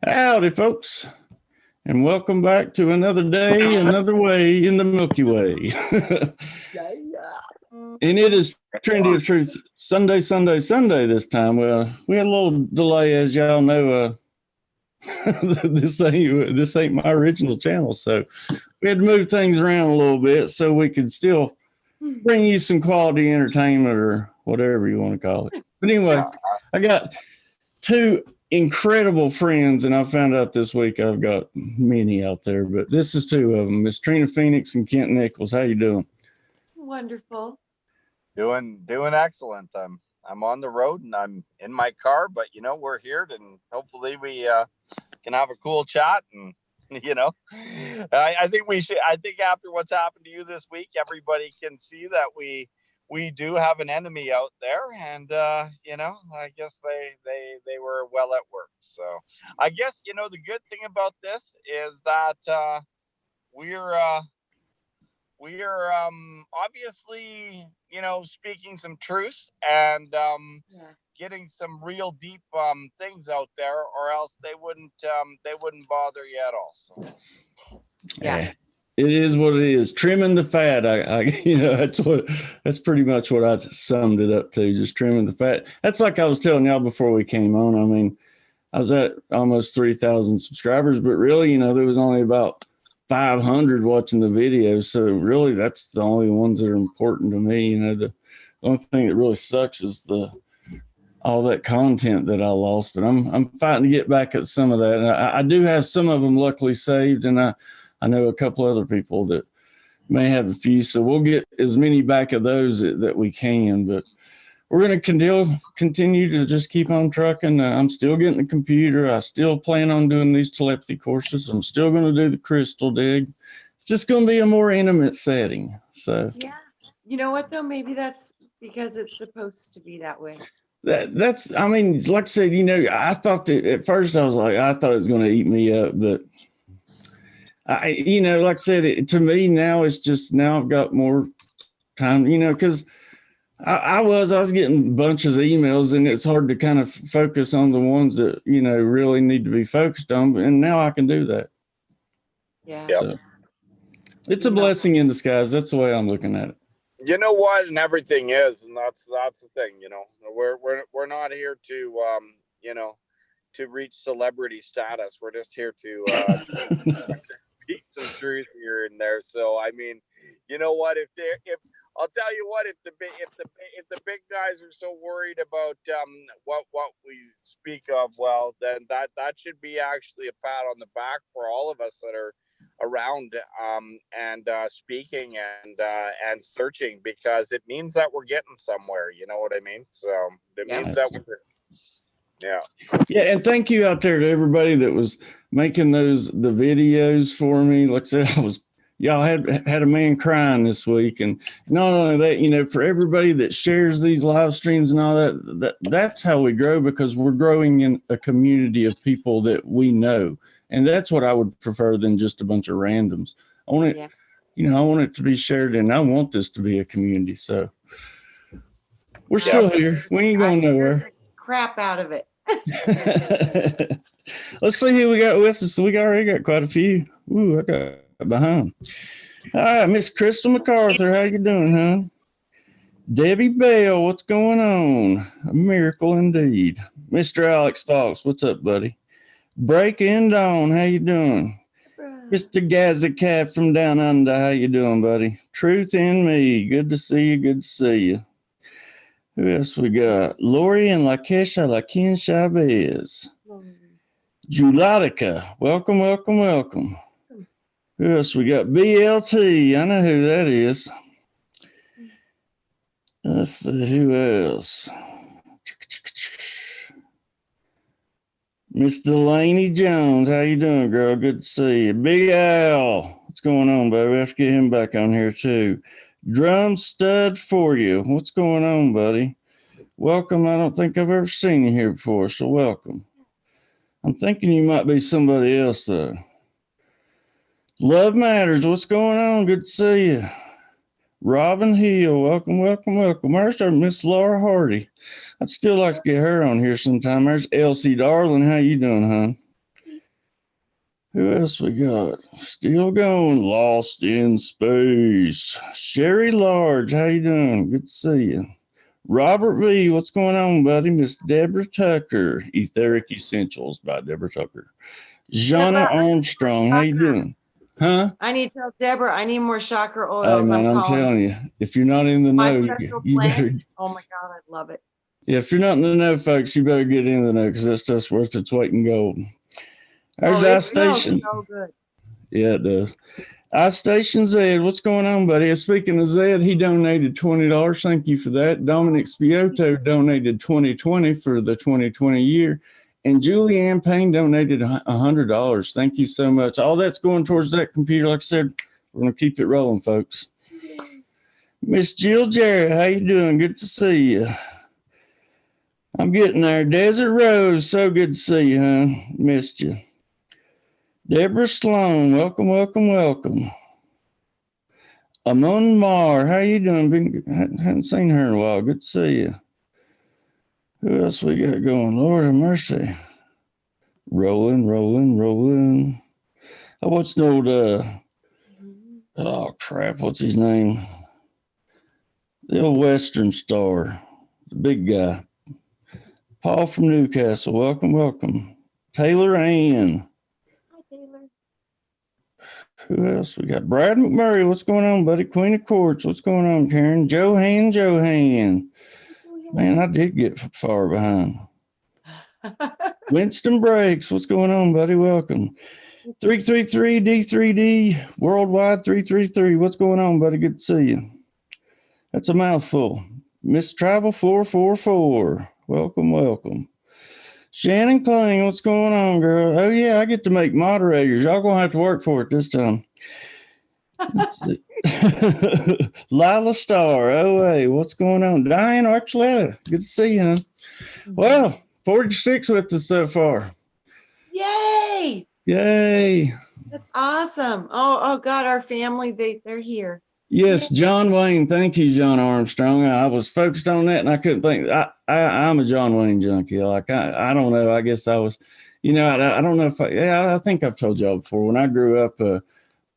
Howdy, folks, and welcome back to another day, another way in the Milky Way. And it is Trinity of Truth Sunday this time. Well, we had a little delay, as y'all know. This ain't my original channel, so we had to move things around a little bit so we could still bring you some quality entertainment or whatever you want to call it. But anyway, I got two incredible friends, and I found out this week I've got many out there, but this is two of them. Miss Trina Phoenix and Kent Nichols. How you doing? Wonderful. Doing excellent. I'm on the road and I'm in my car, but we're here and hopefully we can have a cool chat. And I think after what's happened to you this week, everybody can see that we do have an enemy out there, and I guess they were well at work. So I guess the good thing about this is that we're obviously speaking some truths and getting some real deep things out there, or else they wouldn't bother you at all. So yeah. It is what it is. Trimming the fat. That's pretty much what I summed it up to. Just trimming the fat. That's like I was telling y'all before we came on. I mean, I was at almost 3,000 subscribers, but really, there was only about 500 watching the videos. So really, that's the only ones that are important to me. The only thing that really sucks is all that content that I lost. But I'm fighting to get back at some of that. And I do have some of them luckily saved, and I know a couple other people that may have a few, so we'll get as many back of those that we can. But we're going to continue to just keep on trucking. I'm still getting the computer. I still plan on doing these telepathy courses. I'm still going to do the crystal dig. It's just going to be a more intimate setting. So yeah, you know what though? Maybe that's because it's supposed to be that way. That's. I mean, like I said, I thought that at first I thought it was going to eat me up, but like I said, to me now it's just I've got more time, because I was getting bunches of emails, and it's hard to kind of focus on the ones that, really need to be focused on. And now I can do that. Yeah. So it's a blessing in disguise. That's the way I'm looking at it. You know what? And everything is, and that's the thing, we're not here to, to reach celebrity status. We're just here to, speak some truth here and there. So I mean, you know what? If I'll tell you what, if the big guys are so worried about what we speak of, well, then that should be actually a pat on the back for all of us that are around and speaking and searching, because it means that we're getting somewhere. You know what I mean? So it means that we're. Yeah, and thank you out there to everybody that was making the videos for me. Like I said, y'all had a man crying this week, and not only that, for everybody that shares these live streams and all that's how we grow, because we're growing in a community of people that we know, and that's what I would prefer than just a bunch of randoms. I want it, I want it to be shared, and I want this to be a community. So we're still here. We ain't going nowhere. Crap out of it. Let's see who we got with us. We already got quite a few. Ooh, I got behind. All right, Miss Crystal MacArthur, how you doing, huh? Debbie Bell, what's going on? A miracle indeed. Mr. Alex Fox, what's up, buddy? Breaking Dawn, how you doing? Mr. Gazacat from down under, how you doing, buddy? Truth in me, good to see you, good to see you. Who else we got? Lori and Lakesha Lakin Chavez. Julatica. Welcome, welcome, welcome. Who else we got? BLT. I know who that is. Let's see who else. Miss Delaney Jones. How you doing, girl? Good to see you. Big Al. What's going on, baby? We have to get him back on here too. Drum stud for you. What's going on, buddy? Welcome. I don't think I've ever seen you here before, so welcome. I'm thinking you might be somebody else, though. Love Matters. What's going on? Good to see you. Robin Hill. Welcome, welcome, welcome. There's our Miss Laura Hardy. I'd still like to get her on here sometime. There's Elsie Darling. How you doing, hon? Who else we got? Still going. Lost in Space. Sherry Large, how you doing? Good to see you. Robert V, what's going on, buddy? Miss Deborah Tucker. Etheric Essentials by Deborah Tucker. Jana Deborah, Armstrong, how you doing? Huh? I need to tell Deborah I need more chakra Hey, oils. man, I'm calling telling you, if you're not in the my know, special you blend. better. Oh my God, I love it. Yeah, if you're not in the know, folks, you better get in the know because that stuff's worth its weight in gold. There's It iStation. smells so good. Yeah, it does. iStation Zed, what's going on, buddy? Speaking of Zed, he donated $20. Thank you for that. Dominic Spiotto donated $20 for the 2020 year. And Julianne Payne donated $100. Thank you so much. All that's going towards that computer. Like I said, we're going to keep it rolling, folks. Miss Jill Jarrett, how you doing? Good to see you. I'm getting there. Desert Rose, so good to see you, huh? Missed you. Deborah Sloan, welcome, welcome, welcome. Amon Mar, how you doing? Haven't seen her in a while. Good to see you. Who else we got going? Lord have mercy. Rolling. I watched the old, oh crap, what's his name? The old Western star, the big guy. Paul from Newcastle, welcome, welcome. Taylor Ann. Hi, Taylor. Who else we got? Brad McMurray, what's going on, buddy? Queen of Courts, what's going on, Karen? Johan. Man, I did get far behind. Winston Breaks, what's going on, buddy? Welcome. 333D3D, worldwide 333. What's going on, buddy? Good to see you. That's a mouthful. Miss Travel 444, welcome. Shannon Kling, what's going on, girl? Oh, yeah, I get to make moderators. Y'all gonna have to work for it this time. Lila Star, OA, what's going on? Diane Archuleta, good to see you, huh? Well, 46 with us so far. Yay! That's awesome. Oh God, our family, they're here. Yes, John Wayne. Thank you, John Armstrong. I was focused on that and I couldn't think. I'm a John Wayne junkie. Like, I don't know. I guess I was, I don't know if I think I've told y'all before. When I grew up,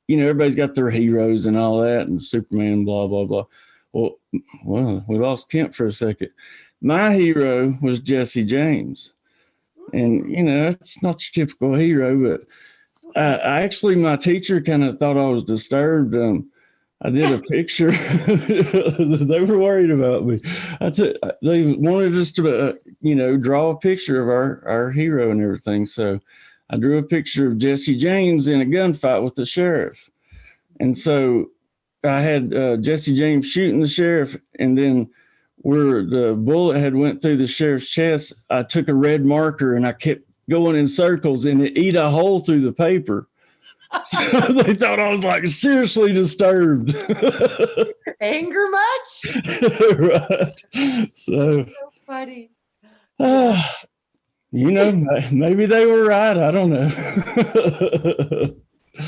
everybody's got their heroes and all that and Superman, blah, blah, blah. Well, we lost Kent for a second. My hero was Jesse James. And, it's not your typical hero, but actually my teacher kind of thought I was disturbed. I did a picture. They were worried about me. They wanted us to, draw a picture of our hero and everything. So I drew a picture of Jesse James in a gunfight with the sheriff. And so I had Jesse James shooting the sheriff. And then where the bullet had went through the sheriff's chest, I took a red marker and I kept going in circles and it ate a hole through the paper. So they thought I was like seriously disturbed. Anger much? Right. So funny. Maybe they were right. I don't know.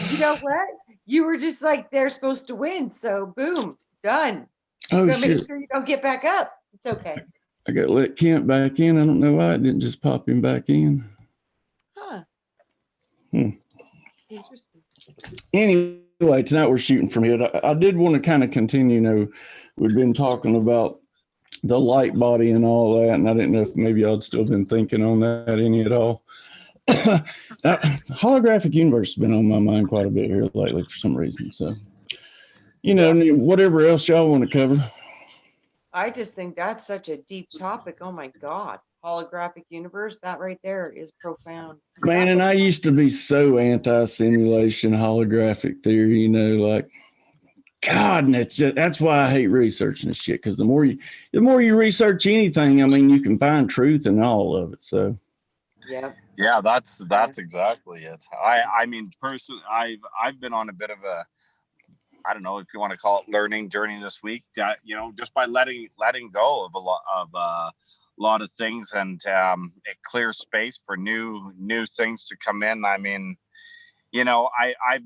You know what? You were just like, they're supposed to win. So boom, done. Oh, shit. Make sure you don't get back up. It's okay. I got to let Kent back in. I don't know why it didn't just pop him back in. Huh. Interesting. Anyway, tonight we're shooting from here. I did want to kind of continue. We've been talking about the light body and all that, and I didn't know if maybe I'd still been thinking on that any at all. Holographic universe has been on my mind quite a bit here lately for some reason. So, whatever else y'all want to cover. I just think that's such a deep topic. Oh my God. Holographic universe, that right there is profound. Man, and I used to be so anti-simulation holographic theory, like, God, and that's why I hate researching this shit. Because the more you research anything, you can find truth in all of it. So, yeah, that's exactly it. I mean, personally, I've been on a bit of a, I don't know if you want to call it learning journey this week. Just by letting go of a lot of things and it clears space for new things to come in. I mean, I've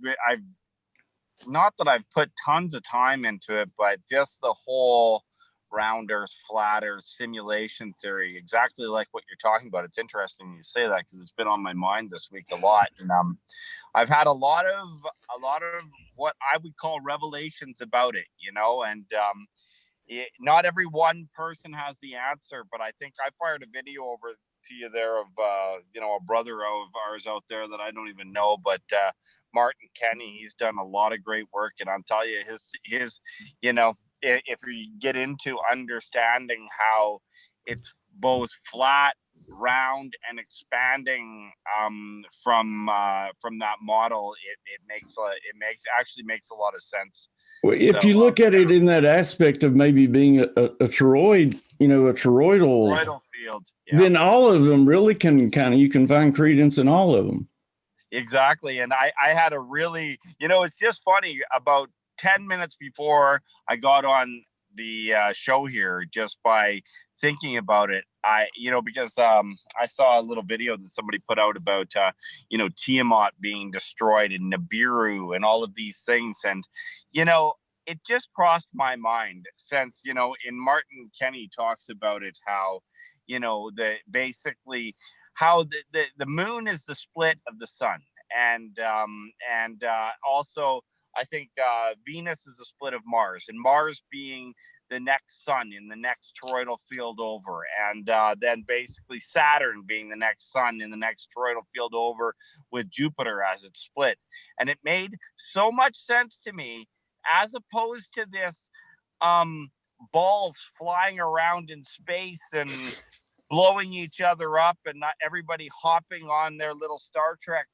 not that I've put tons of time into it, but just the whole round Earth, flat Earth simulation theory, exactly like what you're talking about. It's interesting you say that because it's been on my mind this week a lot. And I've had a lot of what I would call revelations about it, you know, and not every one person has the answer, but I think I fired a video over to you there of you know, a brother of ours out there that I don't even know, but Martin Kenny, he's done a lot of great work, and I'll tell you, his you know, if you get into understanding how it's both flat, round, and expanding from that model, it actually makes a lot of sense. Well, if you look at it in that aspect of maybe being a toroid, you know, a toroidal field, then all of them really can kind of, you can find credence in all of them. Exactly. And I had a really, you know, it's just funny, about 10 minutes before I got on the show here, just by thinking about it, you know, because I saw a little video that somebody put out about, you know, Tiamat being destroyed in Nibiru and all of these things. And, you know, it just crossed my mind, since, you know, in Martin Kenny talks about it, how, you know, basically how the moon is the split of the sun. And also, I think Venus is a split of Mars, and Mars being the next sun in the next toroidal field over, and then basically Saturn being the next sun in the next toroidal field over, with Jupiter as its split. And it made so much sense to me, as opposed to this balls flying around in space and blowing each other up, and not everybody hopping on their little Star Trek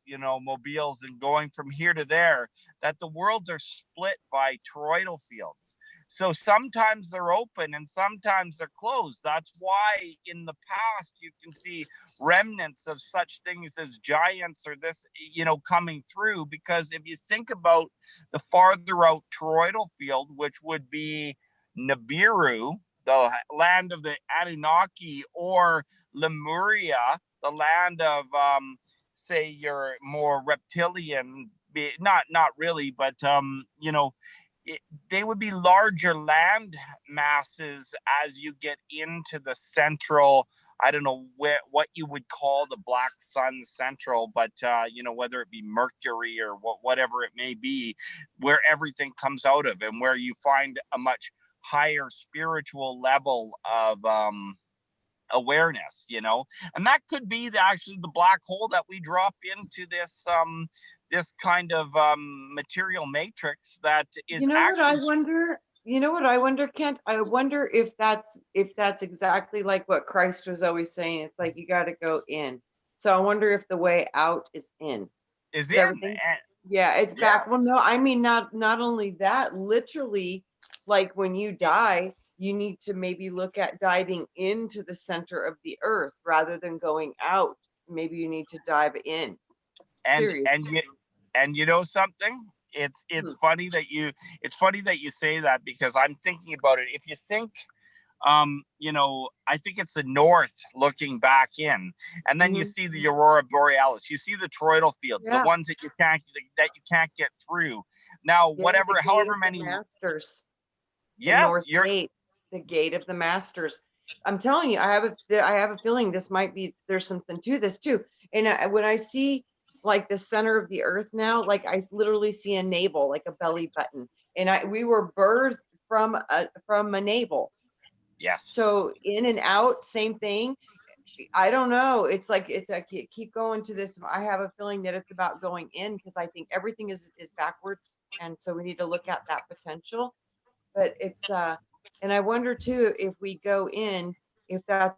you know, mobiles and going from here to there, that the worlds are split by toroidal fields. So sometimes they're open and sometimes they're closed. That's why in the past you can see remnants of such things as giants or this, you know, coming through. Because if you think about the farther out toroidal field, which would be Nibiru, the land of the Anunnaki, or Lemuria, the land of say your more reptilian, not really, but you know, they would be larger land masses as you get into the central, I don't know what you would call the black sun central, but you know, whether it be Mercury or whatever it may be, where everything comes out of, and where you find a much higher spiritual level of awareness, you know. And that could be actually the black hole that we drop into this this kind of material matrix that is, you know actually what I wonder you know what I wonder, Kent? I wonder if that's exactly like what Christ was always saying. It's like you got to go in. So I wonder if the way out is in. is So everything, yeah, it's back. Well, no, I mean, not only that, literally, like when you die, you need to maybe look at diving into the center of the earth rather than going out. Maybe you need to dive in. Seriously. And you know something, it's funny that you say that, because I'm thinking about it. If you think you know, I think it's the north looking back in, and then you see the aurora borealis, you see the toroidal fields, the ones that you can't get through. Now, whatever, however many masters. Yes, North Gate, the gate of the masters. I'm telling you, I have a feeling this might be, there's something to this too. And when I see like the center of the earth now, like I literally see a navel, like a belly button, and we were birthed from a navel. Yes. So in and out, same thing. I don't know. It's like keep going to this. I have a feeling that it's about going in, because I think everything is backwards, and so we need to look at that potential. But it's and I wonder too, if we go in, if that's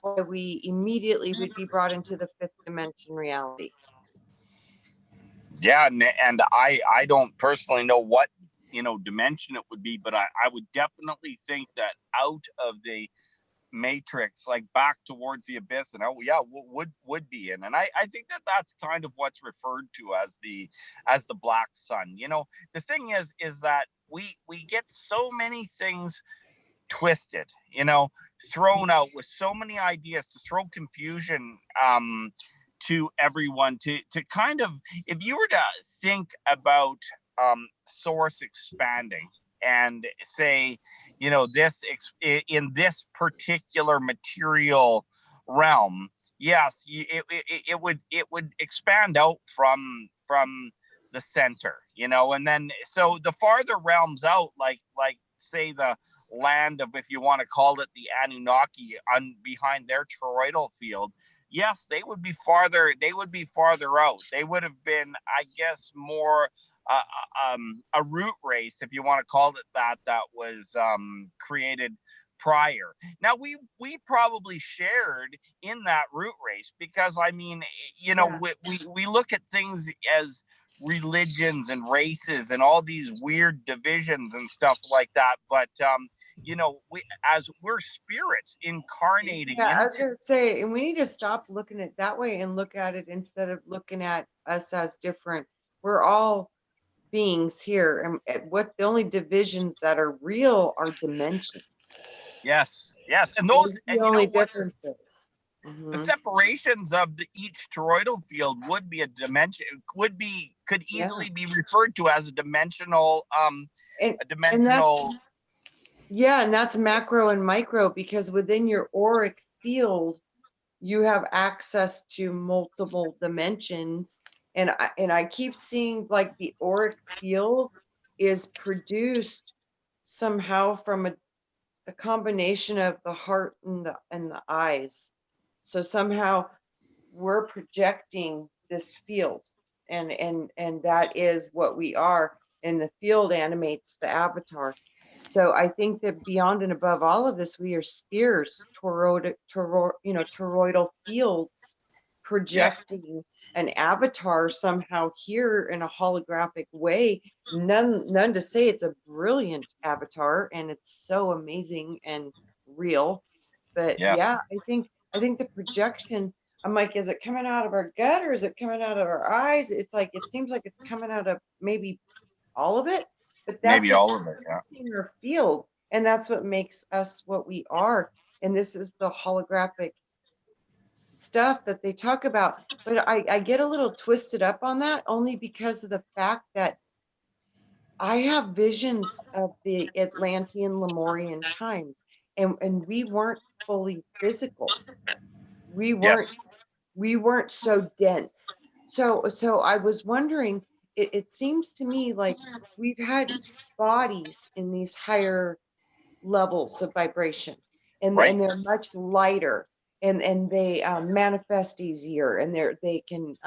why we immediately would be brought into the fifth dimension reality. Yeah, and I don't personally know what, you know, dimension it would be, but I would definitely think that out of the matrix, like back towards the abyss, and would be in. And I think that that's kind of what's referred to as the black sun. You know, the thing is that we get so many things twisted, you know, thrown out with so many ideas to throw confusion to everyone, to kind of, if you were to think about source expanding, and say, you know, in this particular material realm, yes, it would expand out from the center, you know. And then so the farther realms out, like say the land of, if you want to call it, the Anunnaki behind their toroidal field, yes, they would be farther out. They would have been, I guess, more a root race, if you want to call it that was created prior. Now we probably shared in that root race, because I mean, you know, we look at things as religions and races and all these weird divisions and stuff like that, but you know, we're spirits incarnating Yeah, I was into. gonna say, and we need to stop looking at it that way and look at it, instead of looking at us as different. We're all beings here, and what the only divisions that are real are dimensions. Yes, and Those those, are and the you know only what, differences. the Mhm. separations of each toroidal field would be a dimension, could Yeah, easily be referred to as a dimensional and a and dimensional that's, yeah, and that's macro and micro, because within your auric field you have access to multiple dimensions. And I keep seeing like the auric field is produced somehow from a combination of the heart and the eyes. So somehow we're projecting this field, and that is what we are, and the field animates the avatar. So I think that beyond and above all of this, we are spheres, toroidal fields, yes, projecting an avatar somehow here in a holographic way. None to say it's a brilliant avatar, and it's so amazing and real. But yes, yeah, I think the projection, I'm like, is it coming out of our gut or is it coming out of our eyes? It's like, it seems like it's coming out of maybe all of it, but that's maybe what's all of it. Yeah, in our field. And that's what makes us what we are. And this is the holographic stuff that they talk about. But I get a little twisted up on that, only because of the fact that I have visions of the Atlantean Lemurian times, and we weren't fully physical. We weren't yes, we weren't so dense. So I was wondering, it seems to me like we've had bodies in these higher levels of vibration, and right. they're much lighter, and they manifest easier, and they can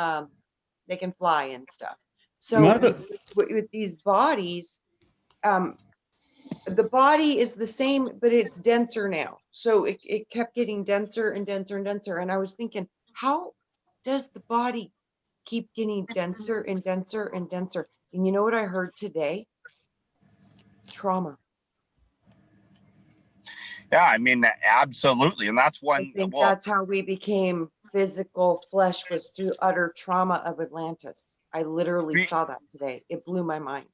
fly and stuff. So My, with these bodies, um, the body is the same, but it's denser now. So it kept getting denser and denser and denser. And I was thinking, how does the body keep getting denser and denser and denser? And you know what I heard today? Trauma. Yeah, I mean, absolutely, and that's I one. think Well, that's how we became physical flesh, was through utter trauma of Atlantis. I literally saw that today. It blew my mind.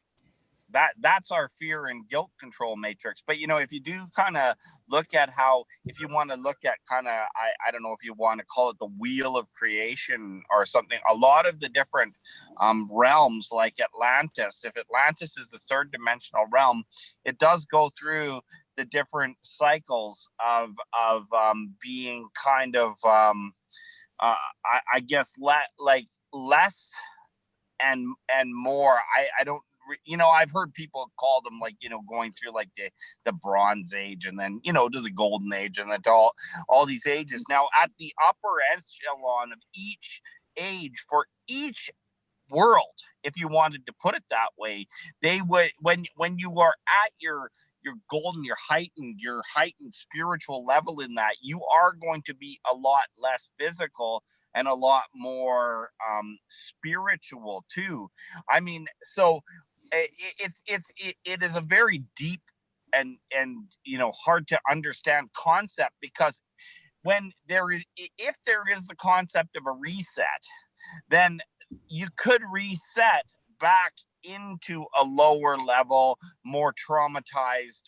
that's our fear and guilt control matrix. But you know, if you do kind of look at how, if you want to look at kind of, I don't know if you want to call it the wheel of creation or something, a lot of the different realms, like Atlantis, if Atlantis is the third dimensional realm, it does go through the different cycles of being kind of I guess like less and more. I don't, you know, I've heard people call them, like, you know, going through like the Bronze Age, and then, you know, to the Golden Age, and then to all these ages. Now at the upper echelon of each age, for each world, if you wanted to put it that way, they would, when you are at your golden, your heightened spiritual level, in that you are going to be a lot less physical and a lot more spiritual too. I mean, so it is a very deep and you know, hard to understand concept, because when there is, if there is the concept of a reset, then you could reset back into a lower level, more traumatized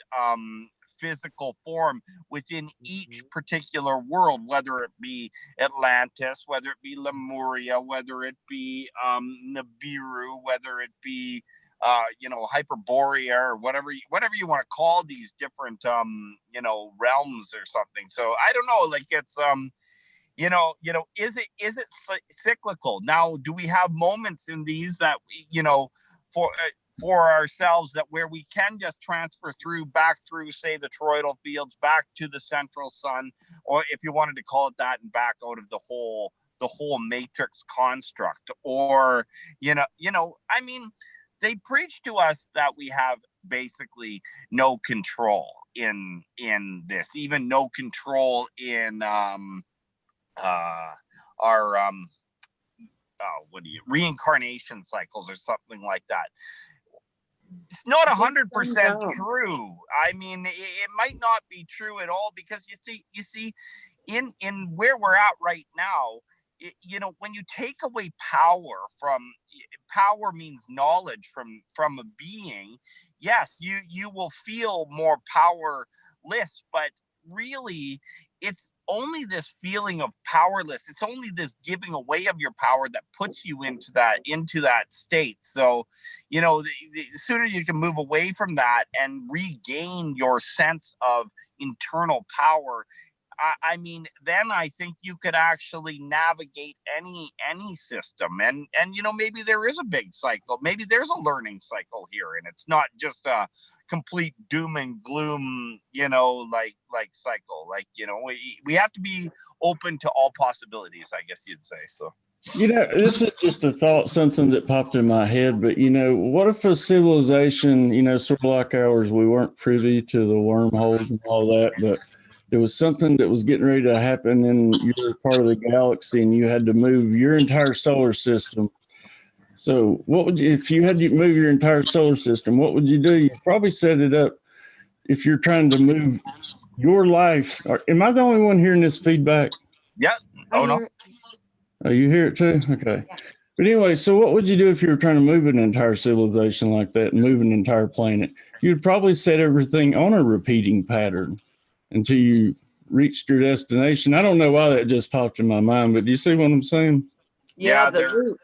physical form within each particular world, whether it be Atlantis, whether it be Lemuria, whether it be Nibiru, whether it be you know, Hyperborea or whatever you want to call these different, you know, realms or something. So I don't know, like it's, you know, is it cyclical? Now, do we have moments in these that we, you know, for ourselves, that where we can just transfer back through, say, the toroidal fields, back to the central sun, or if you wanted to call it that, and back out of the whole matrix construct? Or, you know, I mean, they preach to us that we have basically no control in this, even no control in our reincarnation cycles or something like that. It's not 100% true. I mean, it might not be true at all, because you see, in where we're at right now, you know, when you take away power means knowledge from a being. Yes, you will feel more powerless, but really, it's only this feeling of powerless. It's only this giving away of your power that puts you into that state. So, you know, the sooner you can move away from that and regain your sense of internal power, I mean, then I think you could actually navigate any system, and you know, maybe there is a big cycle, maybe there's a learning cycle here, and it's not just a complete doom and gloom, you know, like cycle. Like, you know, we have to be open to all possibilities, I guess you'd say. So, You know, this is just a thought, something that popped in my head, but, you know, what if a civilization, you know, sort of like ours, we weren't privy to the wormholes and all that, but there was something that was getting ready to happen in your part of the galaxy, and you had to move your entire solar system. So what would you, if you had to move your entire solar system, what would you do? You'd probably set it up, if you're trying to move your life. Am I the only one hearing this feedback? yeah. Oh, no. Oh, you hear it too? Okay. Yeah. But anyway, so what would you do if you were trying to move an entire civilization like that and move an entire planet? You'd probably set everything on a repeating pattern until you reached your destination. I don't know why that just popped in my mind, but do you see what I'm saying? Yeah, the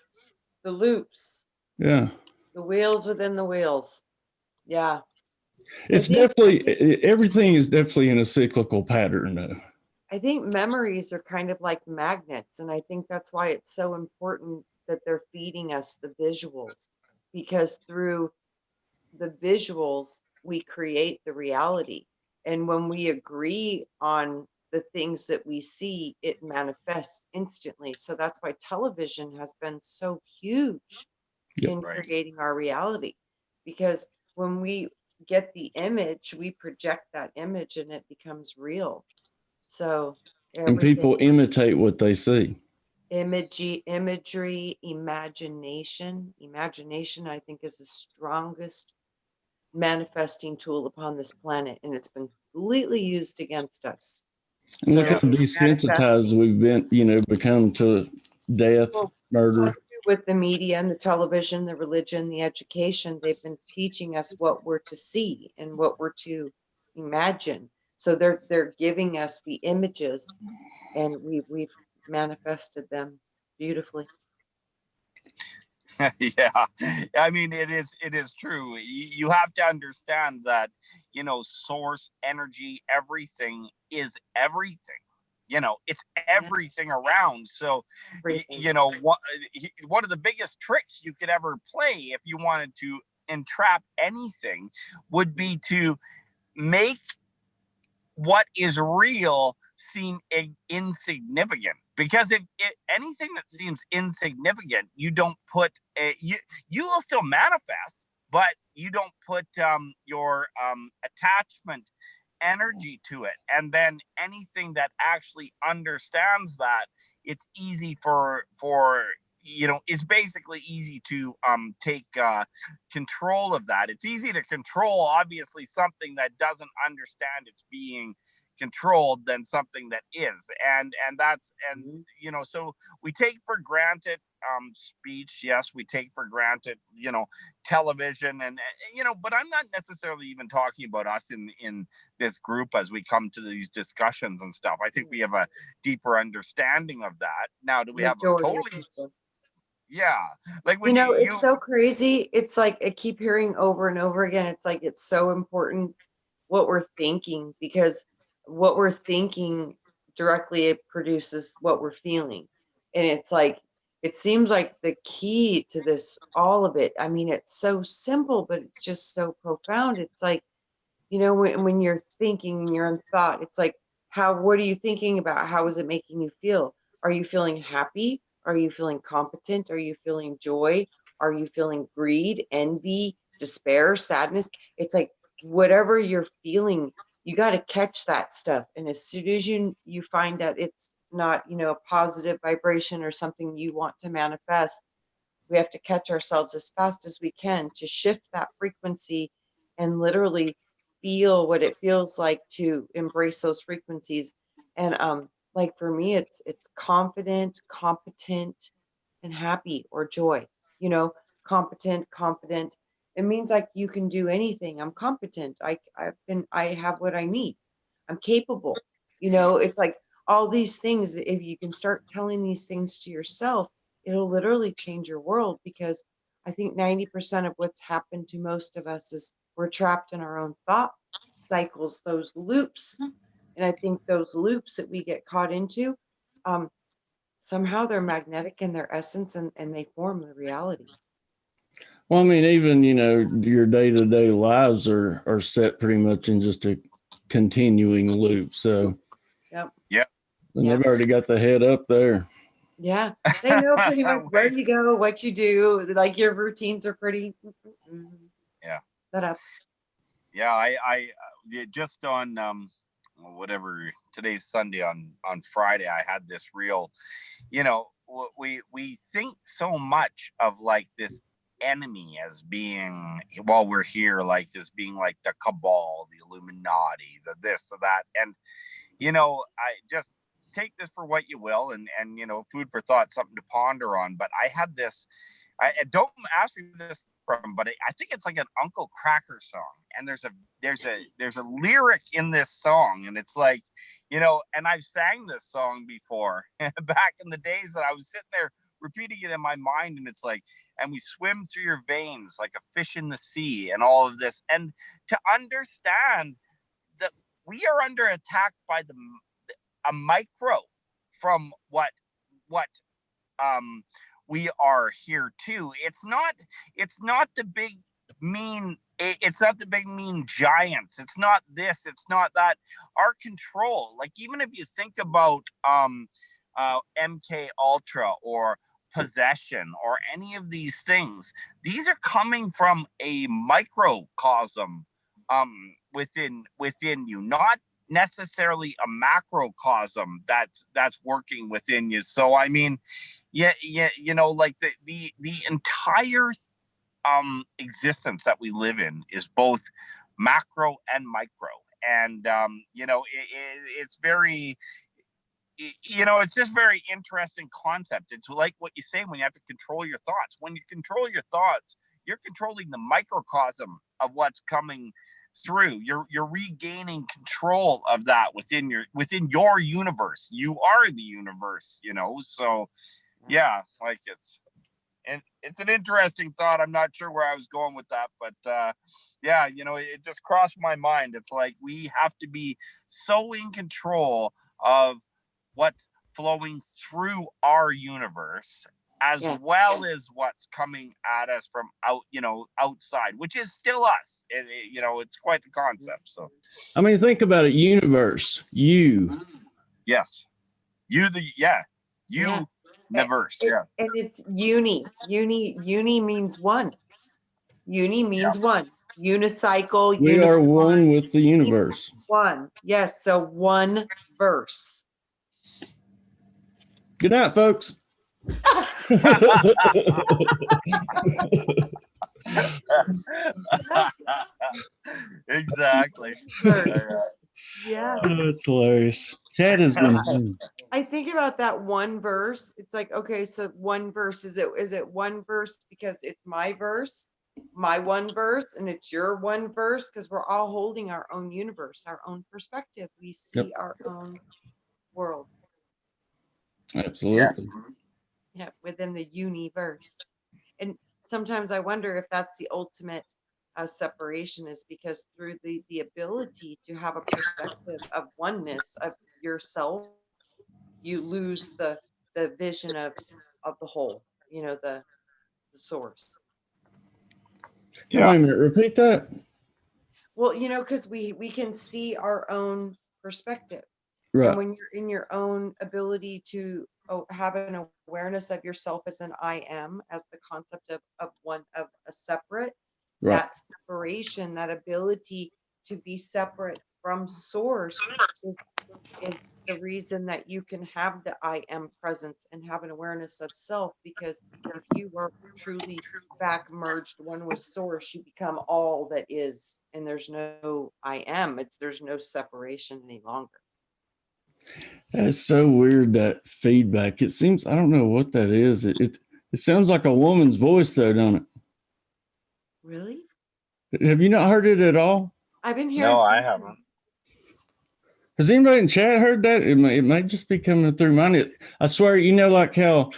loops. Yeah. The wheels within the wheels. Yeah. It's definitely, everything is definitely in a cyclical pattern, though. I think memories are kind of like magnets, and I think that's why it's so important that they're feeding us the visuals, because through the visuals, we create the reality. And when we agree on the things that we see, it manifests instantly. So that's why television has been so huge in creating our reality, because when we get the image, we project that image and it becomes real. So and people imitate what they see. Imagery, imagination, I think, is the strongest manifesting tool upon this planet, and it's been completely used against us. And look how desensitized we've been, you know, become to death, murder. With the media and the television, the religion, the education, they've been teaching us what we're to see and what we're to imagine. So they're giving us the images, and we've manifested them beautifully. Yeah, I mean, it is true. You have to understand that, you know, source energy, everything is everything. You know, it's everything around. So, you know, one of the biggest tricks you could ever play if you wanted to entrap anything would be to make what is real seem insignificant. Because if anything that seems insignificant, you don't put you will still manifest, but you don't put your attachment energy to it. And then anything that actually understands that, it's easy for you know, it's basically easy to take control of that. It's easy to control, obviously, something that doesn't understand it's being controlled than something that is. And that's, and you know, so we take for granted speech. Yes, we take for granted, you know, television, and you know, but I'm not necessarily even talking about us in this group as we come to these discussions and stuff. I think we have a deeper understanding of that. Now, do we have a totally Yeah. Like You when know, you it's so crazy. It's like I keep hearing over and over again. It's like it's so important what we're thinking, because what we're thinking directly it produces what we're feeling. And it's like it seems like the key to this, all of it. I mean, it's so simple, but it's just so profound. It's like, you know, when you're thinking and you're in thought, it's like, what are you thinking about? How is it making you feel? Are you feeling happy? Are you feeling competent? Are you feeling joy? Are you feeling greed, envy, despair, sadness? It's like whatever you're feeling, you got to catch that stuff. And as soon as you find that it's not, you know, a positive vibration or something you want to manifest, we have to catch ourselves as fast as we can to shift that frequency and literally feel what it feels like to embrace those frequencies. And like for me, it's confident, competent, and happy, or joy. You know, competent, confident. It means like you can do anything. I'm competent. I have what I need. I'm capable. You know, it's like all these things. If you can start telling these things to yourself, it'll literally change your world, because I think 90% of what's happened to most of us is we're trapped in our own thought cycles, those loops. And I think those loops that we get caught into, um, somehow they're magnetic in their essence, and they form the reality. Well, I mean, even, you know, your day-to-day lives are set pretty much in just a continuing loop. So, Yep. yeah. and Yeah. they've already got the head up there. Yeah. They know pretty much where you go, what you do. Like your routines are pretty Yeah. set up. Yeah, I just on whatever, today's Sunday, on Friday I had this real, you know, we think so much of like this enemy as being, while we're here, like this being like the cabal, the Illuminati, the this, the that. And you know, I just take this for what you will, and you know, food for thought, something to ponder on. But I had this, I don't ask me this from, but I think it's like an Uncle Cracker song, and there's a lyric in this song, and it's like, you know, and I've sang this song before back in the days that I was sitting there repeating it in my mind, and it's like, and we swim through your veins like a fish in the sea, and all of this, and to understand that we are under attack by a micro from what um we are here too. It's not the big mean, it's not the big mean giants, it's not this, it's not that. Our control, like even if you think about MK Ultra or possession or any of these things, these are coming from a microcosm within you, not necessarily a macrocosm that's working within you. So I mean, yeah, you know, like the entire existence that we live in is both macro and micro. And you know, it's very, you know, it's just very interesting concept. It's like what you say when you have to control your thoughts. When you control your thoughts, you're controlling the microcosm of what's coming through. You're regaining control of that within your universe. You are the universe, you know. So yeah, like it's an interesting thought. I'm not sure where I was going with that, but yeah, you know, it just crossed my mind. It's like we have to be so in control of what's flowing through our universe, as well as what's coming at us from outside, which is still us. You know, it's quite the concept. So I mean, think about it. Universe, you. Yes, you universe. Yeah, And it's uni. Uni means one. Uni means one. Unicycle. We are one with the universe. One. Yes. So one verse. Good night, folks. Exactly. Yeah. Oh, that's hilarious. Chad has been. I think about that one verse. It's like, okay, so one verse, is it one verse because it's my verse, my one verse, and it's your one verse? Because we're all holding our own universe, our own perspective. We see our own world. Absolutely. Yes. Yeah, within the universe. And sometimes I wonder if that's the ultimate separation, is because through the ability to have a perspective of oneness of yourself, you lose the vision of the whole, you know, the source. Wait a minute, repeat that. Well, you know, because we can see our own perspective. And Right. when you're in your own ability to have an awareness of yourself as an I am, as the concept of one of a separate, Right. that separation, that ability to be separate from source is the reason that you can have the I am presence and have an awareness of self. Because if you are truly back merged one with source, you become all that is, and there's no I am. There's no separation any longer. That's so weird, that feedback. It seems, I don't know what that is. It sounds like a woman's voice though, don't it? Really? Have you not heard it at all? I've been hearing. No, I haven't. Has anybody in chat heard that? It may just be coming through mine. I swear, you know, like how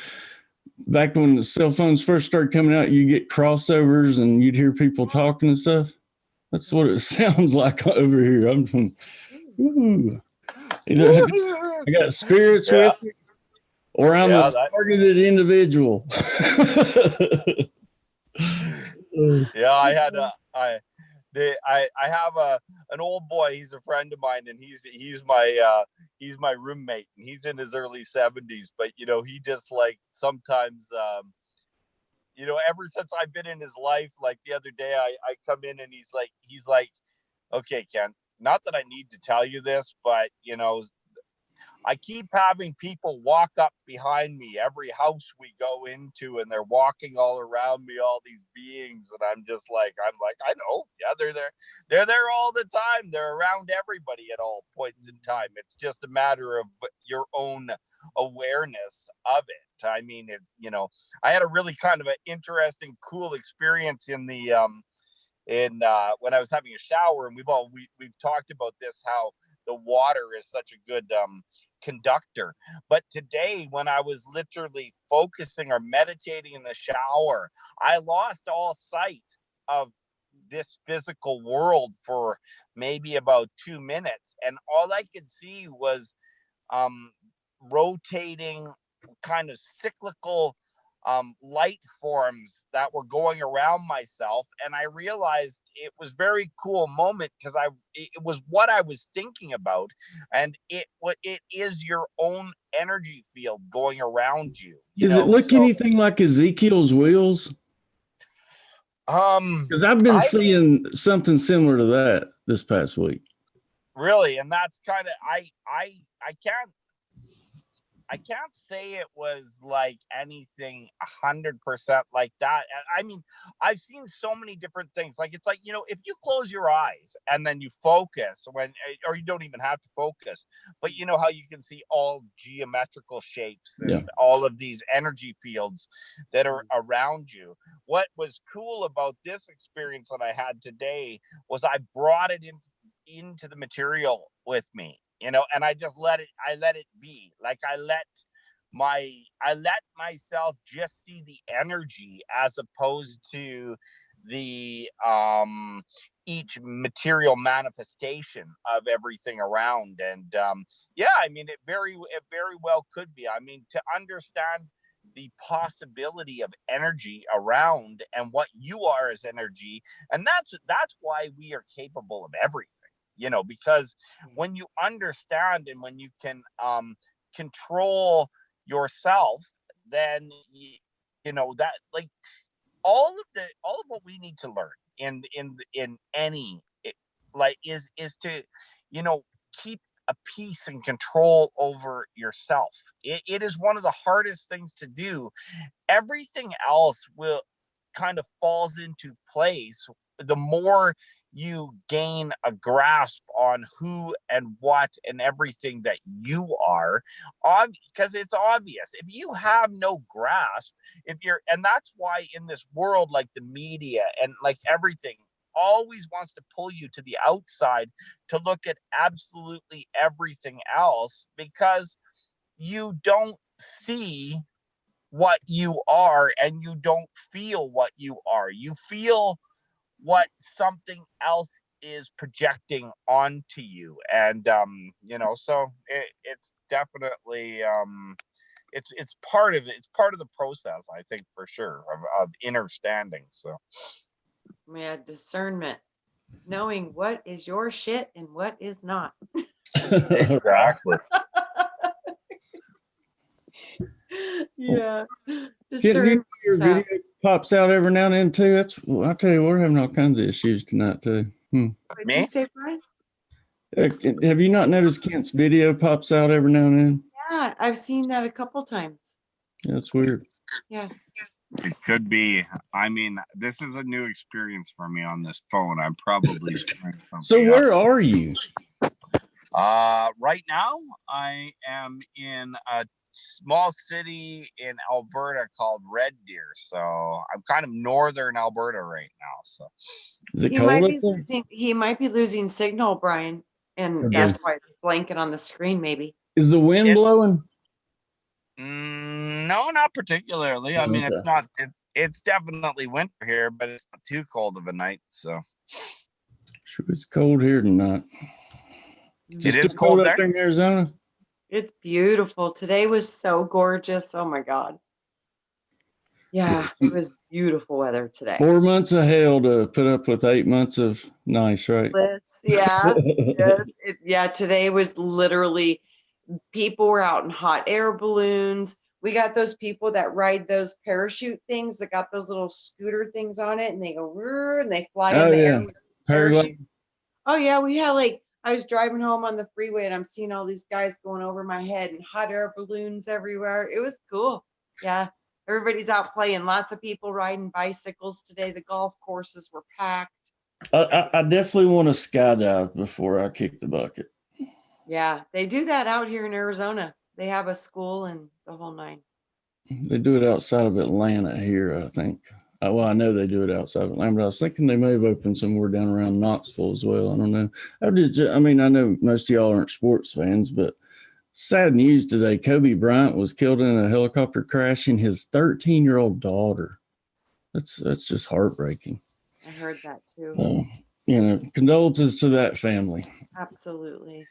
back when the cell phones first started coming out, you get crossovers and you'd hear people talking and stuff. That's what it sounds like over here. I'm from, ooh. Either I got spirits Yeah. with me, or I'm Yeah, a targeted individual. Yeah, I have an old boy. He's a friend of mine, and he's my roommate, and he's in his early 70s. But you know, he just like sometimes you know, ever since I've been in his life, like the other day, I come in and he's like, okay, Ken, not that I need to tell you this, but you know, I keep having people walk up behind me every house we go into, and they're walking all around me, all these beings, and I'm like, I know, yeah, they're there all the time. They're around everybody at all points in time. It's just a matter of your own awareness of it. I mean, you know, I had a really kind of an interesting, cool experience in the when I was having a shower, and we've talked about this, how the water is such a good conductor. But today, when I was literally focusing or meditating in the shower, I lost all sight of this physical world for maybe about 2 minutes, and all I could see was rotating kind of cyclical light forms that were going around myself. And I realized it was very cool moment, because it was what I was thinking about. And it is your own energy field going around you. Does it look anything like Ezekiel's wheels? Because I've been seeing something similar to that this past week. Really, and that's kind of I can't say it was like anything 100% like that. I mean, I've seen so many different things. Like, it's like, you know, if you close your eyes and then you focus or you don't even have to focus, but you know how you can see all geometrical shapes and all of these energy fields that are around you. What was cool about this experience that I had today was I brought it into the material with me, you know, and I just let it be. Like, I let myself just see the energy, as opposed to the each material manifestation of everything around. And yeah, I mean, it very well could be. I mean, to understand the possibility of energy around and what you are as energy, and that's why we are capable of everything, you know, because when you understand and when you can control yourself, then you know that, like, all of what we need to learn in any like is to, you know, keep a peace and control over yourself. It is one of the hardest things to do. Everything else will kind of falls into place the more you gain a grasp on who and what and everything that you are, because it's obvious. If you have no grasp, and that's why in this world, like the media and like everything always wants to pull you to the outside to look at absolutely everything else, because you don't see what you are, and you don't feel what you are. You feel what something else is projecting onto you. And so it's definitely it's part of it. It's part of the process, I think, for sure, of understanding. So Yeah, discernment, knowing what is your shit and what is not. exactly. Yeah, Your discernment. video pops out every now and then too. I tell you, we're having all kinds of issues tonight too. What'd you Me? say, Brian? Have you not noticed Kent's video pops out every now and then? Yeah, I've seen that a couple times. Yeah, it's weird. Yeah. It could be. I mean, this is a new experience for me on this phone. I'm probably So where are you? Right now, I am in a small city in Alberta called Red Deer. So I'm kind of northern Alberta right now. So Is it He cold might up be there? losing signal, Brian, and Could that's be. why it's blanking on the screen, maybe. Is the wind blowing? no, not particularly. I mean, Okay. it's definitely winter here, but it's not too cold of a night. So Sure, it's cold here tonight. it is cold up there. there in Arizona. It's beautiful. Today was so gorgeous. Oh my God. Yeah, it was beautiful weather today. 4 months of hell to put up with 8 months of nice, right? Yeah. Yeah, today was literally, people were out in hot air balloons. We got those people that ride those parachute things that got those little scooter things on it, and they go "Rrr," and they fly in the air with parachute. Oh yeah, we had I was driving home on the freeway and I'm seeing all these guys going over my head and hot air balloons everywhere. It was cool. Yeah. Everybody's out playing. Lots of people riding bicycles today. The golf courses were packed. I definitely want to skydive before I kick the bucket. Yeah, they do that out here in Arizona. They have a school and the whole nine. They do it outside of Atlanta here, I think. Well, I know they do it outside of Atlanta, but I was thinking they may have opened somewhere down around Knoxville as well. I don't know. I mean, I know most of y'all aren't sports fans, but sad news today. Kobe Bryant was killed in a helicopter crash, and his 13-year-old daughter. That's just heartbreaking. I heard that too. Condolences to that family. Absolutely.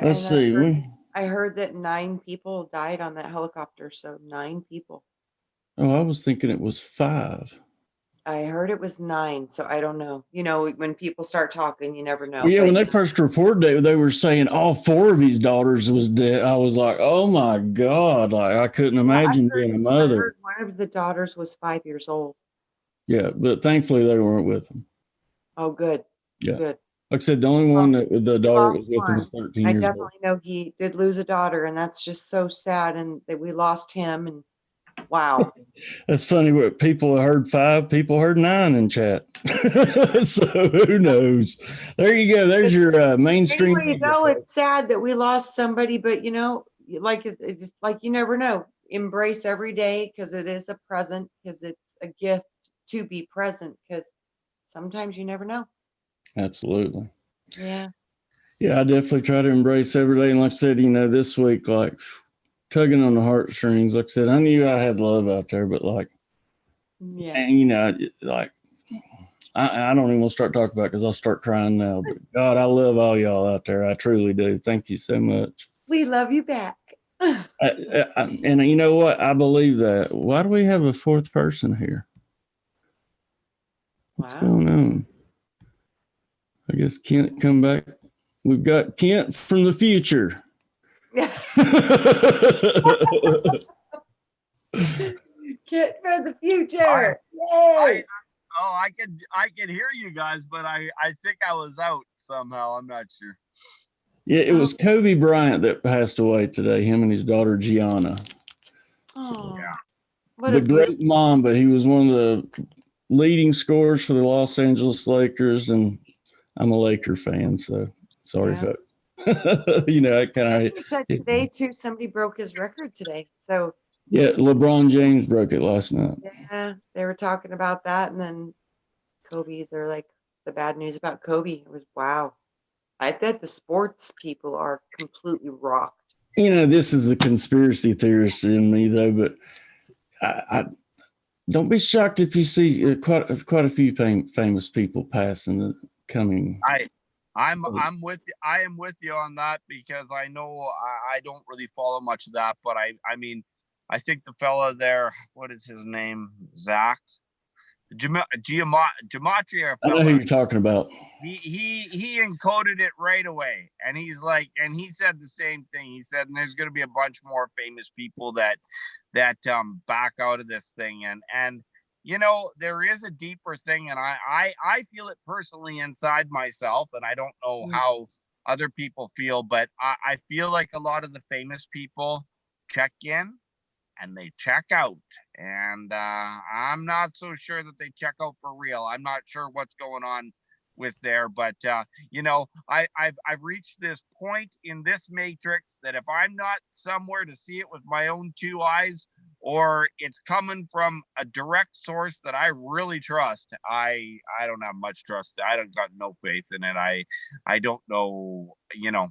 Let's see. I heard that 9 people died on that helicopter. So 9 people. Oh, I was thinking it was 5. I heard it was 9, so I don't know. When people start talking, you never know. Well, yeah, when they first reported it, they were saying all 4 of his daughters was dead. I was like, oh my God, I couldn't imagine being a mother. I heard one of the daughters was 5 years old. Yeah, but thankfully they weren't with him. Oh, good. Yeah. Good. Like I said, the only one that the daughter was with him was 13 I years old. definitely know he did lose a daughter, and that's just so sad, and that we lost him, and wow. That's funny. What people heard 5, people heard 9 in chat. So who knows? There you go. There's your mainstream. Anyway, it's sad that we lost somebody, but it's just like you never know. Embrace every day because it is a present, because it's a gift to be present, because sometimes you never know. Absolutely. Yeah. Yeah, I definitely try to embrace every day. And like I said, this week, tugging on the heartstrings. Like I said, I knew I had love out there, but yeah. And I don't even want to start talking about it because I'll start crying now. But God, I love all y'all out there. I truly do. Thank you so much. We love you back. And you know what? I believe that. Why do we have a 4th person here? What's going on? I guess Kent come back. We've got Kent from the future. Kent from the future. Yay! I could hear you guys, but I think I was out somehow. I'm not sure. Yeah, it was Kobe Bryant that passed away today. Him and his daughter Gianna. Oh, yeah. What a great mom, but he was one of the leading scorers for the Los Angeles Lakers, and I'm a Laker fan, so sorry, folks. I kind of today too. Somebody broke his record today, so yeah, LeBron James broke it last night. Yeah, they were talking about that, and then Kobe. They're like the bad news about Kobe. It was wow. I bet the sports people are completely rocked. This is the conspiracy theorist in me, though, but I don't be shocked if you see quite a few famous people pass in the coming. I'm with you. I am with you on that, because I know I don't really follow much of that, but I mean, I think the fella there, what is his name? Zach Gematria. I know who you're talking about. He encoded it right away, and he's like, and he said the same thing. He said, and there's going to be a bunch more famous people that back out of this thing, and you know, there is a deeper thing, and I feel it personally inside myself, and I don't know how other people feel, but I feel like a lot of the famous people check in and they check out, and I'm not so sure that they check out for real. I'm not sure what's going on with there, but you know, I've reached this point in this matrix that if I'm not somewhere to see it with my own two eyes, or it's coming from a direct source that I really trust, I don't have much trust. I don't got no faith in it. I don't know, you know,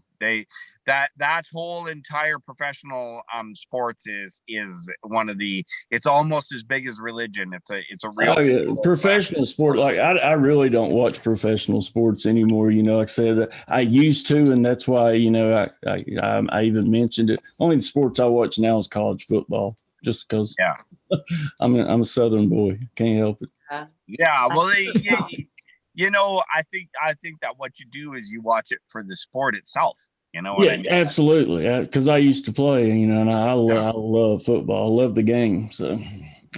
that whole entire professional sports is one of the, it's almost as big as religion. It's a real professional sport. Like I really don't watch professional sports anymore. You know, like I said, I used to, and that's why, you know, I even mentioned it. Only the sports I watch now is college football, just because. Yeah, I'm a Southern boy. Can't help it. Yeah, well, you know, I think that what you do is you watch it for the sport itself. You know what I mean? Absolutely. Because I used to play, you know, and I love football. I love the game. So,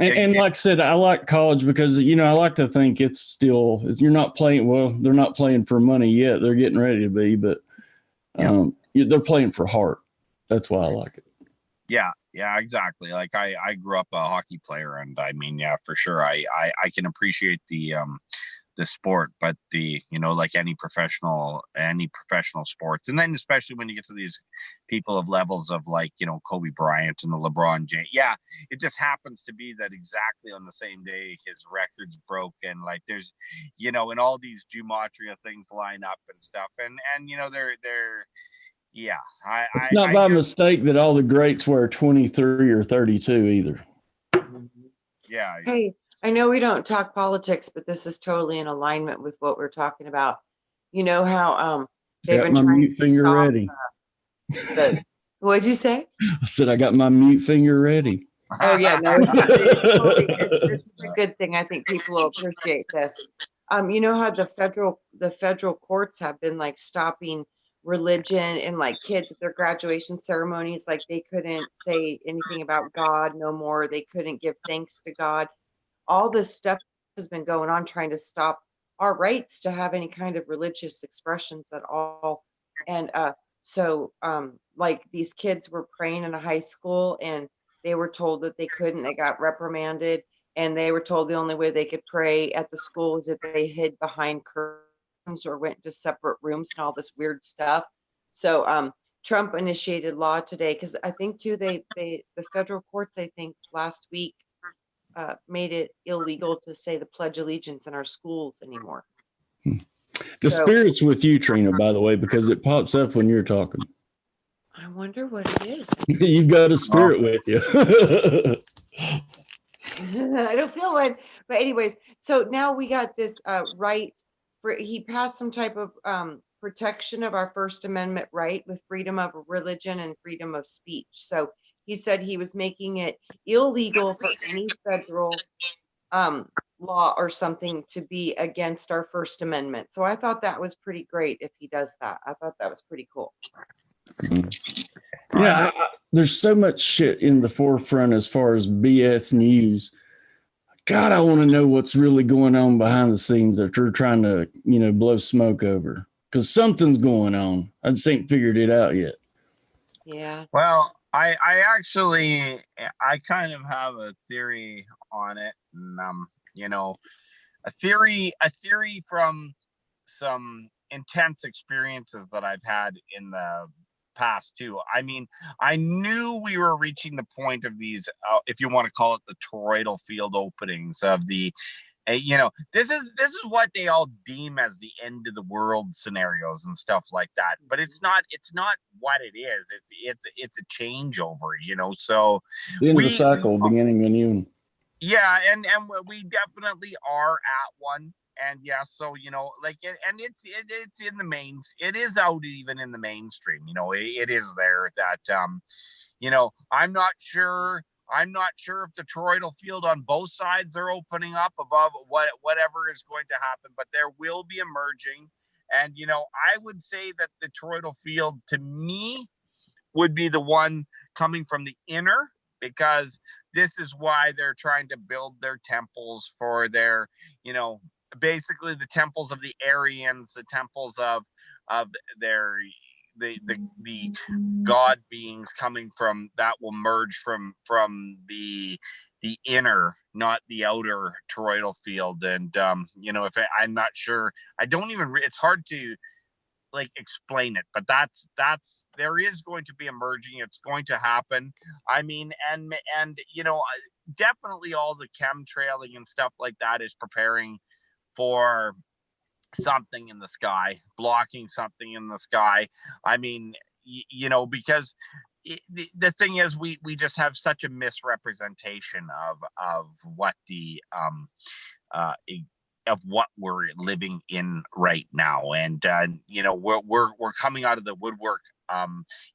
and like I said, I like college because, you know, I like to think it's still, you're not playing, well, they're not playing for money yet. They're getting ready to be, but they're playing for heart. That's why I like it. Yeah, exactly. Like I grew up a hockey player, and I mean, yeah, for sure. I can appreciate the sport, but the, you know, like any professional sports, and then especially when you get to these people of levels of, like, you know, Kobe Bryant and the LeBron James, it just happens to be that exactly on the same day his records broke, and like there's, you know, and all these gematria things line up and stuff, and you know, they're it's not by mistake that all the greats wear 23 or 32 either. Yeah. Hey, I know we don't talk politics, but this is totally in alignment with what we're talking about. You know how they've been trying mute finger ready. What'd you say? I said I got my mute finger ready. Oh yeah, no, it's a good thing. I think people will appreciate this. You know how the federal courts have been like stopping religion and like kids at their graduation ceremonies, like they couldn't say anything about God no more. They couldn't give thanks to God. All this stuff has been going on trying to stop our rights to have any kind of religious expressions at all. And so like these kids were praying in a high school, and they were told that they couldn't. They got reprimanded, and they were told the only way they could pray at the school was if they hid behind curtains or went to separate rooms and all this weird stuff. So Trump initiated law today, because I think too the federal courts, I think last week, made it illegal to say the Pledge of Allegiance in our schools anymore. The spirit's with you, Trina, by the way, because it pops up when you're talking. I wonder what it is. You've got a spirit with you. I don't feel one. But anyways, so now we got this right for, he passed some type of protection of our First Amendment right with freedom of religion and freedom of speech. So he said he was making it illegal for any federal law or something to be against our First Amendment. So I thought that was pretty great if he does that. I thought that was pretty cool. Yeah, there's so much shit in the forefront as far as BS news. God, I want to know what's really going on behind the scenes that you're trying to, you know, blow smoke over, because something's going on. I just ain't figured it out yet. Yeah. Well, I actually, I kind of have a theory on it, and you know, a theory from some intense experiences that I've had in the past too. I mean, I knew we were reaching the point of these, if you want to call it the toroidal field openings of the You know, this is what they all deem as the end of the world scenarios and stuff like that. But it's not what it is. It's a changeover, you know. So the end of the cycle, beginning a new one. Yeah, and we definitely are at one. And yeah, so you know, like and it's in the mains. It is out even in the mainstream. You know, it is there that you know, I'm not sure if the toroidal field on both sides are opening up above whatever is going to happen, but there will be emerging. And you know, I would say that the toroidal field to me would be the one coming from the inner, because this is why they're trying to build their temples for their, you know, basically the temples of the Aryans, the temples of their the god beings coming from that will merge from the inner, not the outer toroidal field. And you know, if I'm not sure, I don't even it's hard to like explain it, but that's there is going to be emerging. It's going to happen. I mean, and you know, definitely all the chemtrailing and stuff like that is preparing for something in the sky, blocking something in the sky. I mean, you know, because the thing is, we just have such a misrepresentation of what the of what we're living in right now. And you know, we're coming out of the woodwork.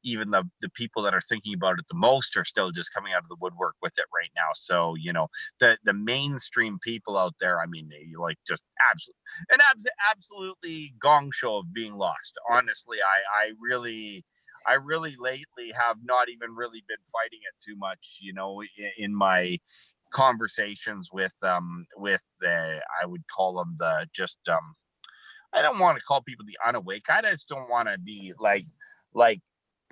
Even the people that are thinking about it the most are still just coming out of the woodwork with it right now. So you know, the mainstream people out there, I mean, they like just absolutely gong show of being lost. Honestly, I really lately have not even really been fighting it too much, you know, in my conversations with the, I would call them the just I don't want to call people the unawake. I just don't want to be like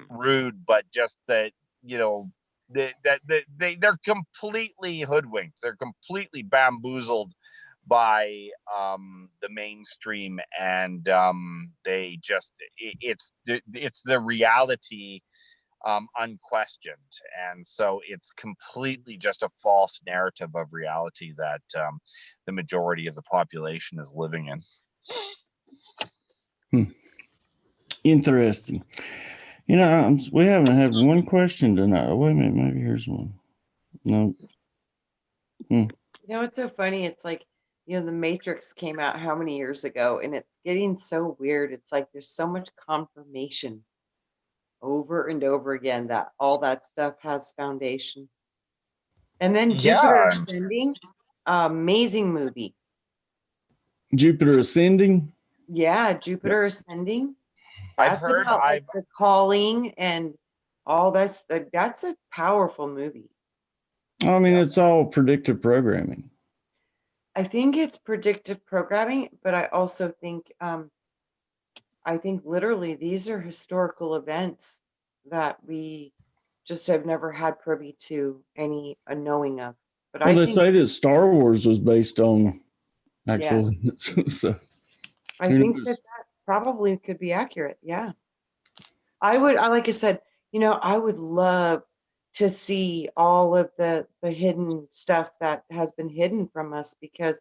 rude, but just that, you know, they're completely hoodwinked. They're completely bamboozled by the mainstream, and they just it's the reality unquestioned. And so it's completely just a false narrative of reality that the majority of the population is living in. Interesting. You know, we haven't had one question tonight. Wait a minute, maybe here's one. No. You know, it's so funny. It's like, you know, The Matrix came out how many years ago, and it's getting so weird. It's like there's so much confirmation over and over again that all that stuff has foundation. And then Jupiter Ascending, amazing movie. Jupiter Ascending? Yeah, Jupiter Ascending. I've heard about like the calling and all this. That's a powerful movie. I mean, it's all predictive programming. I think it's predictive programming, but I also think literally these are historical events that we just have never had privy to any knowing of. But well, they say that Star Wars was based on actual events. So I think that probably could be accurate. Yeah. Like I said, you know, I would love to see all of the hidden stuff that has been hidden from us, because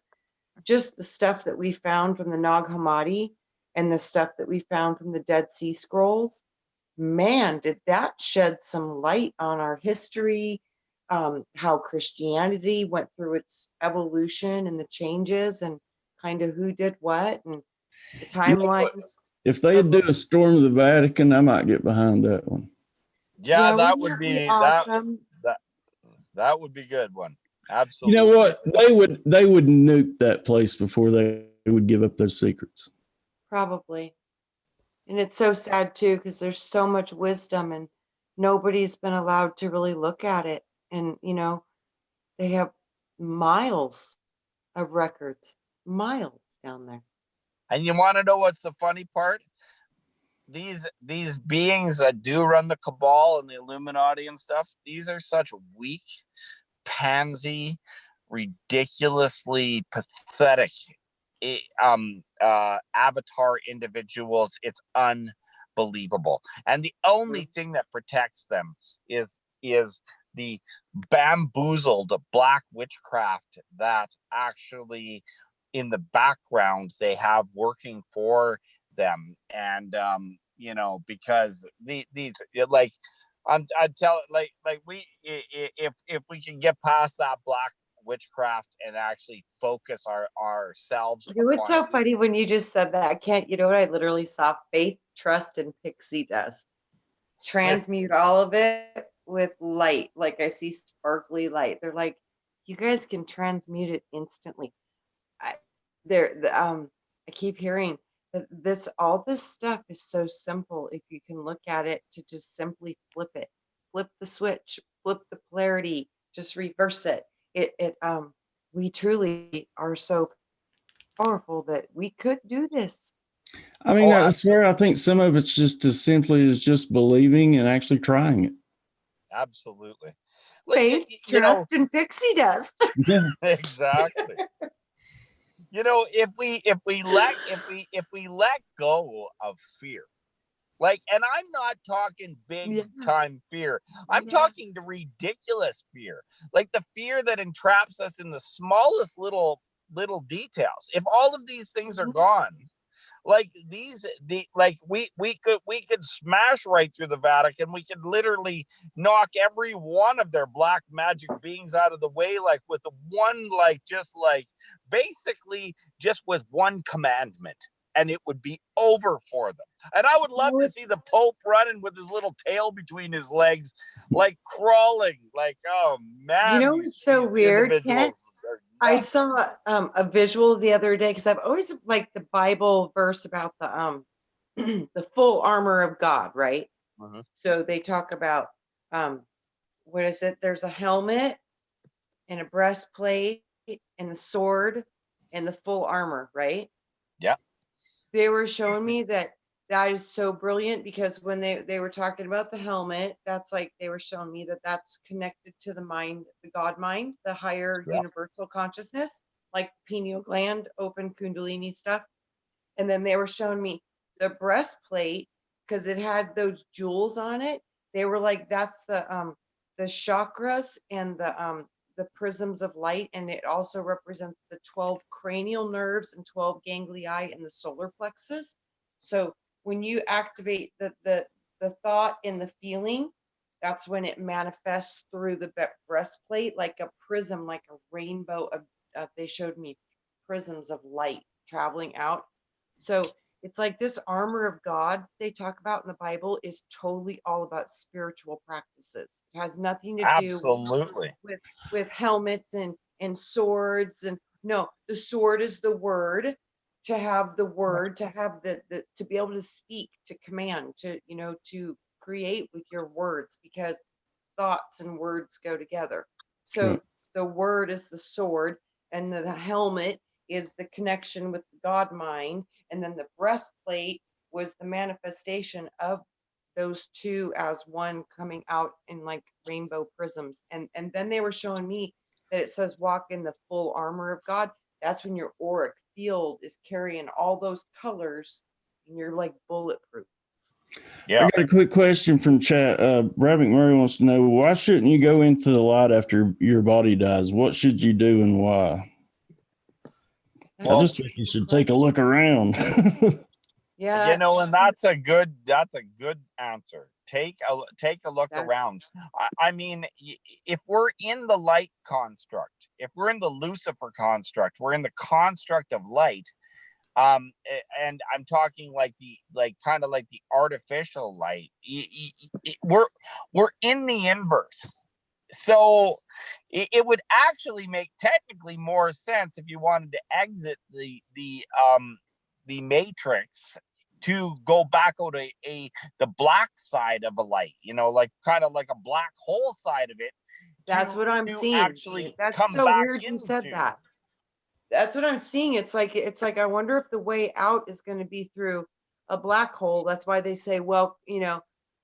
just the stuff that we found from the Nag Hammadi and the stuff that we found from the Dead Sea Scrolls, man, did that shed some light on our history, how Christianity went through its evolution and the changes and kind of who did what and the timelines. You know, if they do a storm of the Vatican, I might get behind that one. Yeah, that would be awesome. That would be a good one. Absolutely. You know what? They would nuke that place before they would give up those secrets. Probably. And it's so sad too, because there's so much wisdom and nobody's been allowed to really look at it. And, you know, they have miles of records, miles down there. And you want to know what's the funny part? These beings that do run the cabal and the Illuminati and stuff, these are such weak, pansy, ridiculously pathetic avatar individuals. It's unbelievable. And the only thing that protects them is bamboozled black witchcraft that actually in the background they have working for them. And you know, because these like I tell like we if we can get past that black witchcraft and actually focus ourselves You know, it's upon so it. funny when you just said that. I can't, you know what? I literally saw faith, trust, and pixie dust. Transmute all of it with light. Like I see sparkly light. They're like, you guys can transmute it instantly. I, I keep hearing that all this stuff is so simple if you can look at it to just simply flip it, flip the switch, flip the polarity, just reverse it. We truly are so powerful that we could do this. I mean, Oh, that's where I think some of it's just as simply as just believing and actually trying it. Absolutely. Like, Faith, you know, trust, and pixie dust. Yeah. exactly. You know, if we let go of fear, like, and I'm not talking big Yeah. time fear. I'm Yeah. talking the ridiculous fear, like the fear that entraps us in the smallest little details. If all of these things are gone, like we could smash right through the Vatican. We could literally knock every one of their black magic beings out of the way, like with one, like just like basically just with one commandment, and it would be over for them. And I would love to see the Pope running with his little tail between his legs, like crawling, like, oh man, You know, it's so weird, Ken. I saw a visual the other day because I've always liked the Bible verse about the the full armor of God, right? Mhm. So they talk about what is it? There's a helmet and a breastplate and the sword and the full armor, right? Yeah. They were showing me that is so brilliant because when they were talking about the helmet, that's like they were showing me that that's connected to the mind, the God mind, the higher Yeah. universal consciousness, like pineal gland, open kundalini stuff. And then they were showing me the breastplate because it had those jewels on it. They were like, that's the chakras and the prisms of light, and it also represents the 12 cranial nerves and 12 ganglii in the solar plexus. So when you activate the thought and the feeling, that's when it manifests through the breastplate like a prism, like a rainbow of they showed me prisms of light traveling out. So it's like this armor of God they talk about in the Bible is totally all about spiritual practices. It has nothing to do Absolutely. with helmets and swords. And no, the sword is the word, to have the word, to have the to be able to speak, to command, to, you know, to create with your words, because thoughts and words go together. So Right. the word is the sword, and the helmet is the connection with the God mind, and then the breastplate was the manifestation of those two as one coming out in like rainbow prisms. And then they were showing me that it says walk in the full armor of God. That's when your auric field is carrying all those colors and you're like bulletproof. Yeah. I got a quick question from chat. Brad McMurray wants to know, why shouldn't you go into the light after your body dies? What should you do and why? I just think you should take a look around. Yeah. You know, and that's a good answer. Take a look around. I mean, if we're in the light construct, if we're in the Lucifer construct, we're in the construct of light. And I'm talking like kind of like the artificial light. We're in the inverse. So it would actually make technically more sense if you wanted to exit the matrix to go back out the black side of a light, you know, like kind of like a black hole side of it. That's what I'm seeing. Actually, that's so weird you said that. That's what I'm seeing. It's like I wonder if the way out is going to be through a black hole. That's why they say, well, you know,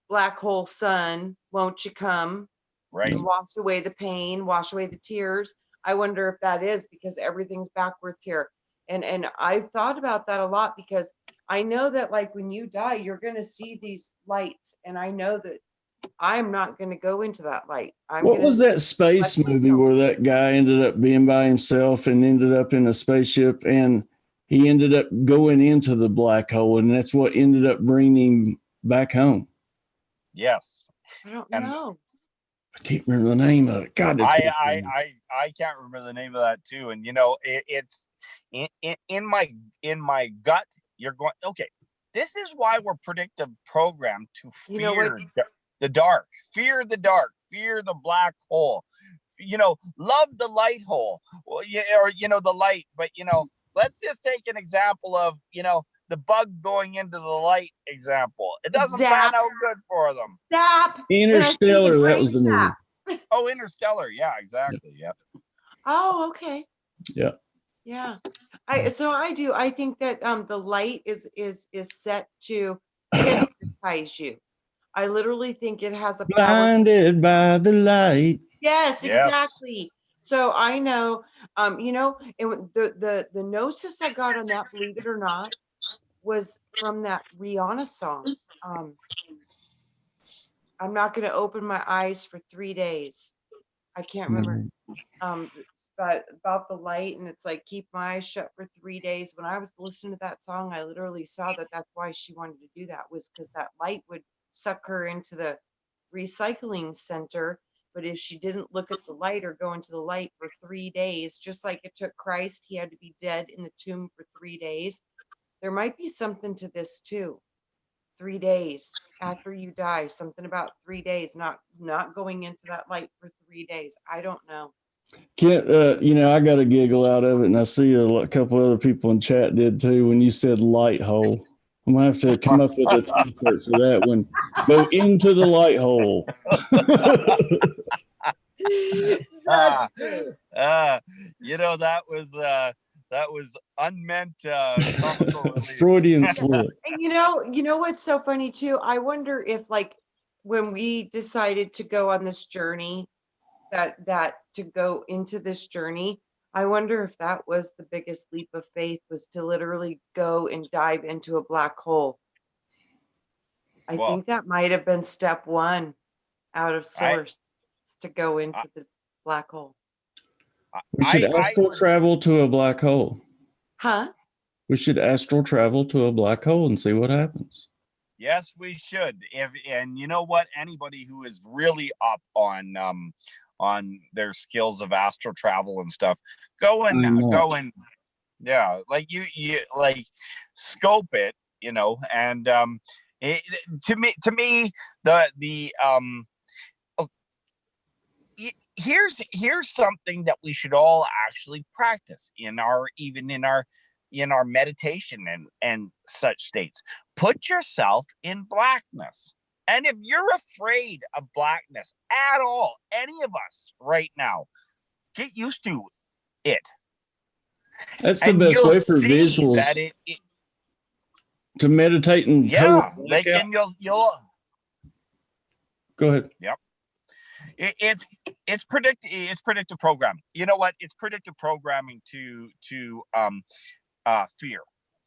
black hole sun, won't you come? Right. And wash away the pain, wash away the tears. I wonder if that is because everything's backwards here. And I've thought about that a lot because I know that like when you die, you're going to see these lights. And I know that I'm not going to go into that light. What was that space movie where that guy ended up being by himself and ended up in a spaceship, and he ended up going into the black hole, and that's what ended up bringing him back home? Yes. I don't know. I can't remember the name of it. God, I can't remember the name of that too. And it's in my gut. You're going, okay. This is why we're predictive programmed to fear the dark, fear the dark, fear the black hole. Love the light hole, or the light. But let's just take an example of the bug going into the light example. It doesn't pan out good for them. Interstellar, that was the movie. Oh, Interstellar. Yeah, exactly. Yeah. Oh, okay. Yeah. Yeah. I think that the light is set to hypnotize you. I literally think it has a power. Blinded by the light. Yes, exactly. So I know, and the gnosis I got on that, believe it or not, was from that Rihanna song. I'm not going to open my eyes for 3 days. I can't remember. It's about the light, and it's like keep my eyes shut for 3 days. When I was listening to that song, I literally saw that that's why she wanted to do that, was because that light would suck her into the recycling center. But if she didn't look at the light or go into the light for 3 days, just like it took Christ, he had to be dead in the tomb for 3 days. There might be something to this too. 3 days after you die, something about 3 days, not going into that light for 3 days. I don't know. Kent, I got a giggle out of it, and I see a couple other people in chat did too when you said light hole. I'm gonna have to come up with a t-shirt for that one. Go into the light hole. That's good. That was unmeant comical relief. Freudian slip. And you know what's so funny too? I wonder if, like, when we decided to go on this journey, that to go into this journey, I wonder if that was the biggest leap of faith, was to literally go and dive into a black hole. I think that might have been step one out of source, to go into the black hole. We should astral travel to a black hole. Huh? We should astral travel to a black hole and see what happens. Yes, we should. And you know what? Anybody who is really up on their skills of astral travel and stuff, go and yeah, like you like scope it, and to me here's something that we should all actually practice in our meditation and such states. Put yourself in blackness. And if you're afraid of blackness at all, any of us right now, get used to it. That's the best way for visuals to meditate and you'll go ahead. Yep. It's predictive programming. You know what? It's predictive programming to fear.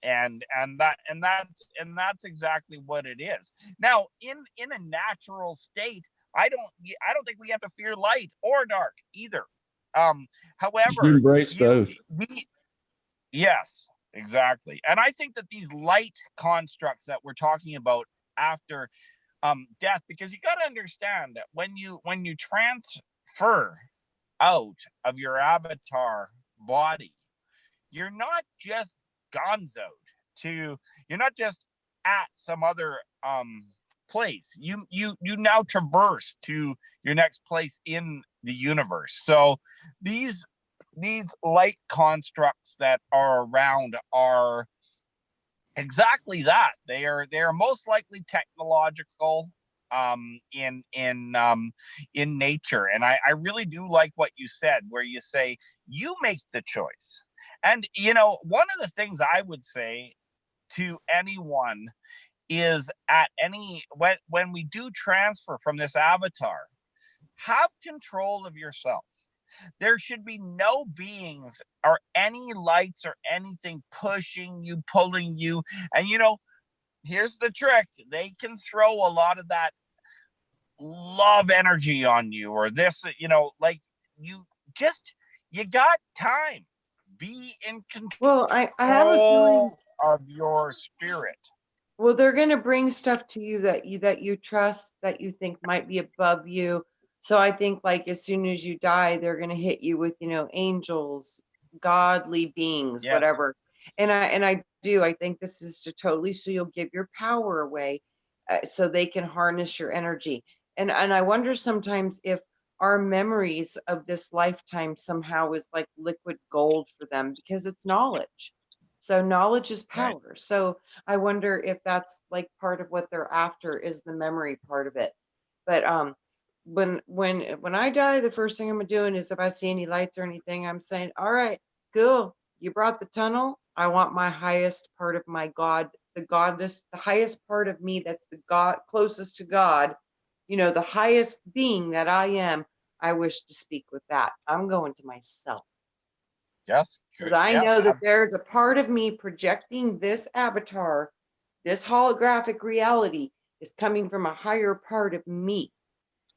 And that's exactly what it is. Now, in a natural state, I don't think we have to fear light or dark either. However, you embrace both. Yes, exactly. And I think that these light constructs that we're talking about after death, because you got to understand that when you transfer out of your avatar body, you're not just gonzoed you're not just at some other place. You now traverse to your next place in the universe. So these light constructs that are around are exactly that. They are most likely technological in nature. And I really do like what you said, where you say you make the choice. And one of the things I would say to anyone is when we do transfer from this avatar, have control of yourself. There should be no beings or any lights or anything pushing you, pulling you. And here's the trick. They can throw a lot of that love energy on you, or this, like you got time. Be in control Well, I have a feeling of your spirit. well, they're going to bring stuff to you that you trust, that you think might be above you. So I think like as soon as you die, they're going to hit you with, angels, godly beings, Yes. whatever. And I think this is to totally, so you'll give your power away, so they can harness your energy. And I wonder sometimes if our memories of this lifetime somehow is like liquid gold for them, because it's knowledge. So knowledge is Right. power. So I wonder if that's like part of what they're after, is the memory part of it. But when I die, the first thing I'm doing is, if I see any lights or anything, I'm saying, all right, cool, you brought the tunnel. I want my highest part of my God, the goddess, the highest part of me that's the God closest to God, the highest being that I am. I wish to speak with that. I'm going to myself. Yes. Because I know that there's a part of me projecting this avatar, this holographic reality is coming from a higher part of me.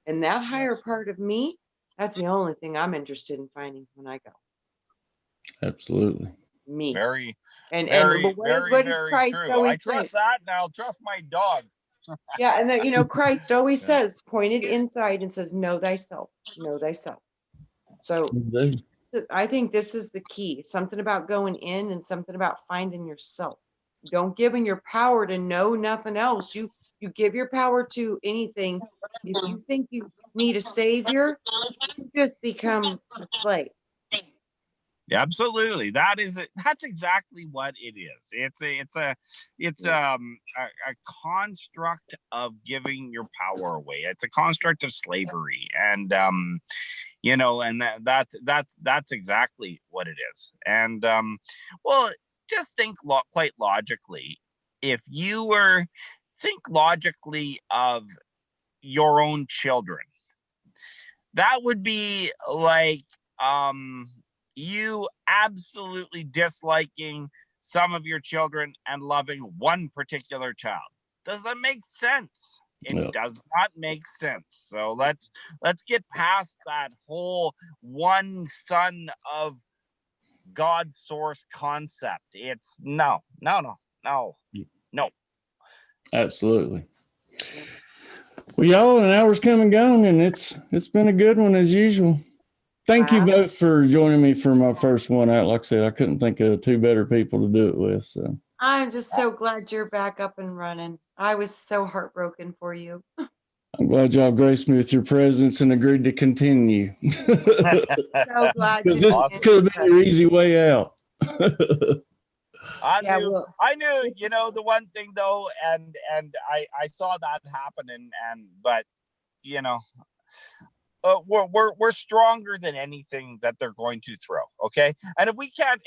And that higher part of me, that's the only thing I'm interested in finding when I go. Absolutely. Me. Very, And very, what very, did very Christ true. always I trust say? that, and I'll trust my dog. Yeah, and that, Christ always Yeah. says, pointed inside and says, know thyself, know thyself. So I think this is the key. Something about going in and something about finding yourself. Don't give in your power to know nothing else. You give your power to anything. If you think you need a savior, you just become a slave. Absolutely, that's exactly what it is. It's a construct of giving your power away. It's a construct of slavery, and and that's exactly what it is. And well, just think quite logically. If you think logically of your own children, that would be like you absolutely disliking some of your children and loving one particular child. Does that make sense? It does not make sense. So let's get past that whole one son of God source concept. It's no. Absolutely. Well, y'all, an hour's come and gone, and it's been a good one as usual. Thank you both for joining me for my first one out. Like I said, I couldn't think of two better people to do it with. So I'm just so glad you're back up and running. I was so heartbroken for you. I'm glad y'all graced me with your presence and agreed to continue. So glad you this did. could have been your easy way out. I knew, the one thing though, and I saw that happen, but we're stronger than anything that they're going to throw. Okay, and if we can't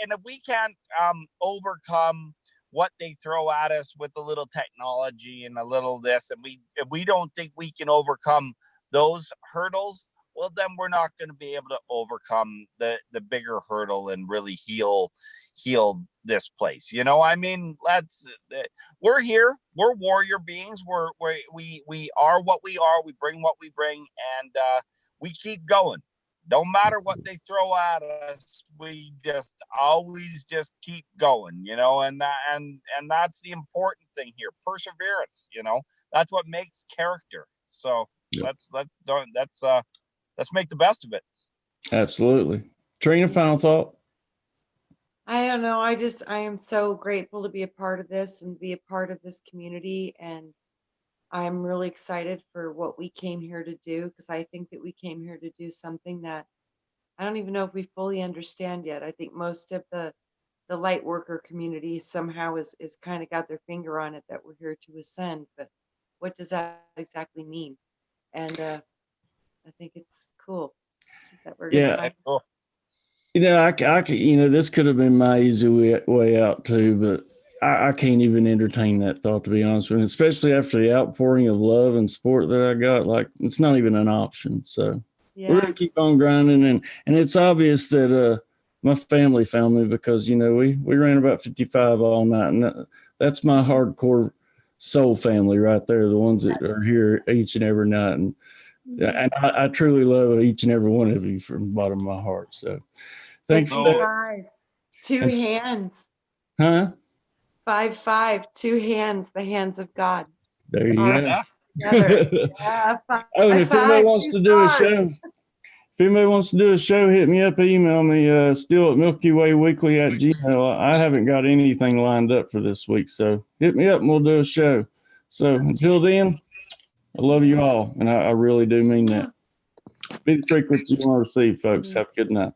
overcome what they throw at us with a little technology and a little this, and if we don't think we can overcome those hurdles, well, then we're not going to be able to overcome the bigger hurdle and really heal this place. I mean, we're here, we're warrior beings, we are what we are, we bring what we bring, and we keep going. No matter what they throw at us, we just always just keep going, and that's the important thing here. Perseverance, that's what makes character. So let's make the best of it. Absolutely. Trina, final thought? I don't know. I am so grateful to be a part of this and be a part of this community. And I'm really excited for what we came here to do, because I think that we came here to do something that I don't even know if we fully understand yet. I think most of the light worker community somehow is kind of got their finger on it, that we're here to ascend. But what does that exactly mean? And I think it's cool that we're going to find cool. I this could have been my easy way out too, but I can't even entertain that thought, to be honest with you, especially after the outpouring of love and support that I got. Like, it's not even an option. So we're going to keep on grinding. And it's obvious that my family found me, because, we ran about 55 all night, and that's my hardcore soul family right there, the ones that are here each and every night. And I truly love each and every one of you from the bottom of my heart. So thanks for that. 5, 2 hands. Huh? 5, 5, 2 hands, the hands of God. There you All go. right, together. Yeah, 5, Oh, and if 5, anybody wants 2 to do a stars. show, hit me up, email me, still at milkywayweekly@gmail. I haven't got anything lined up for this week, so hit me up and we'll do a show. So until then, I love you all, and I really do mean that. Be the frequency you want to receive, folks. Have a good night.